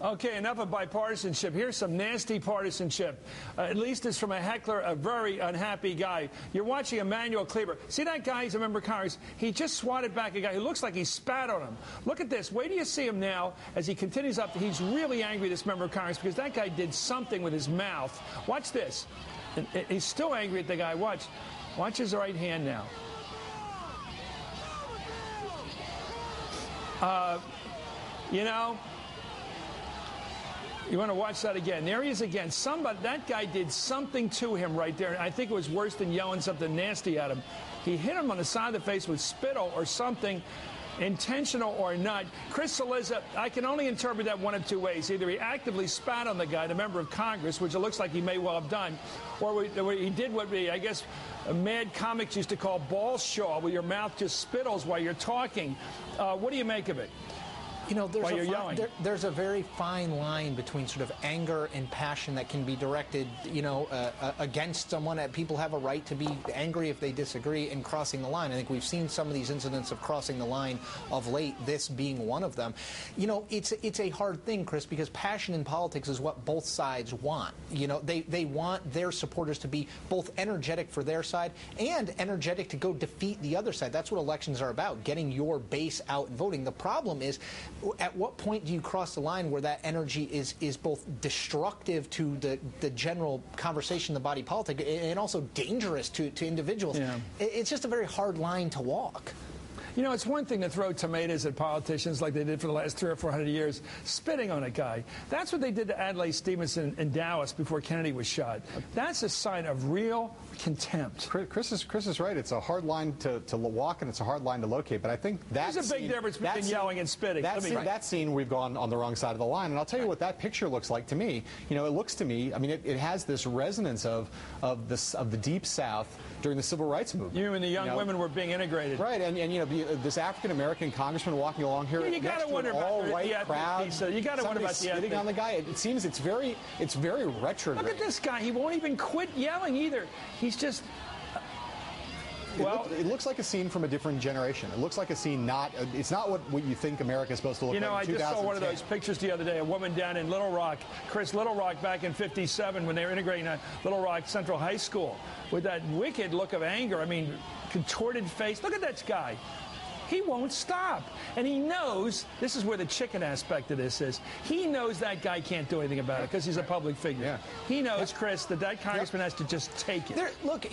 Okay, enough of bipartisanship. Here's some nasty partisanship. At least it's from a heckler, a very unhappy guy. You're watching Emmanuel Kleber. See that guy? He's a member of Congress. He just swatted back a guy who looks like he spat on him. Look at this. Wait till you see him now as he continues up. He's really angry, this member of Congress, because that guy did something with his mouth. Watch this. He's still angry at the guy. Watch his right hand now. You know, you want to watch that again. There he is again. That guy did something to him right there. I think it was worse than yelling something nasty at him. He hit him on the side of the face with spittle or something, intentional or not. Chris Cillizza, I can only interpret that one of two ways. Either he actively spat on the guy, the member of Congress, which it looks like he may well have done, or he did what I guess mad comics used to call ball shaw, where your mouth just spittles while you're talking. What do you make of it? You know, there's a very fine line between sort of anger and passion that can be directed, you know, against someone. People have a right to be angry if they disagree, and crossing the line. I think we've seen some of these incidents of crossing the line of late, this being one of them. You know, it's a hard thing, Chris, because passion in politics is what both sides want. You know, they want their supporters to be both energetic for their side and energetic to go defeat the other side. That's what elections are about, getting your base out and voting. The problem is, at what point do you cross the line where that energy is both destructive to the general conversation, the body politic, and also dangerous to individuals? Yeah. It's just a very hard line to walk. You know, it's one thing to throw tomatoes at politicians like they did for the last 300 or 400 years, spitting on a guy. That's what they did to Adlai Stevenson in Dallas before Kennedy was shot. That's a sign of real contempt. Chris is right. It's a hard line to walk, and it's a hard line to locate. But I think there's a big difference between yelling and spitting. That scene, we've gone on the wrong side of the line. And I'll tell you what that picture looks like to me. You know, it looks to me, I mean, it has this resonance of the Deep South during the Civil Rights movement. You and the young women were being integrated. Right, and you know, this African-American congressman walking along here next to an all-white crowd. You got to wonder about the spitting on the guy. It seems it's very retrograde. Look at this guy. He won't even quit yelling either. He's just... Well, it looks like a scene from a different generation. It looks like a scene it's not what you think America is supposed to look like. You know, I just saw one of those pictures the other day, a woman down in Little Rock, Little Rock back in '57 when they were integrating Little Rock Central High School with that wicked look of anger. I mean, contorted face. Look at that guy. He won't stop. And he knows, this is where the chicken aspect of this is, he knows that guy can't do anything about it because he's a public figure. Yeah. He knows, Chris, that congressman has to just take it. Look.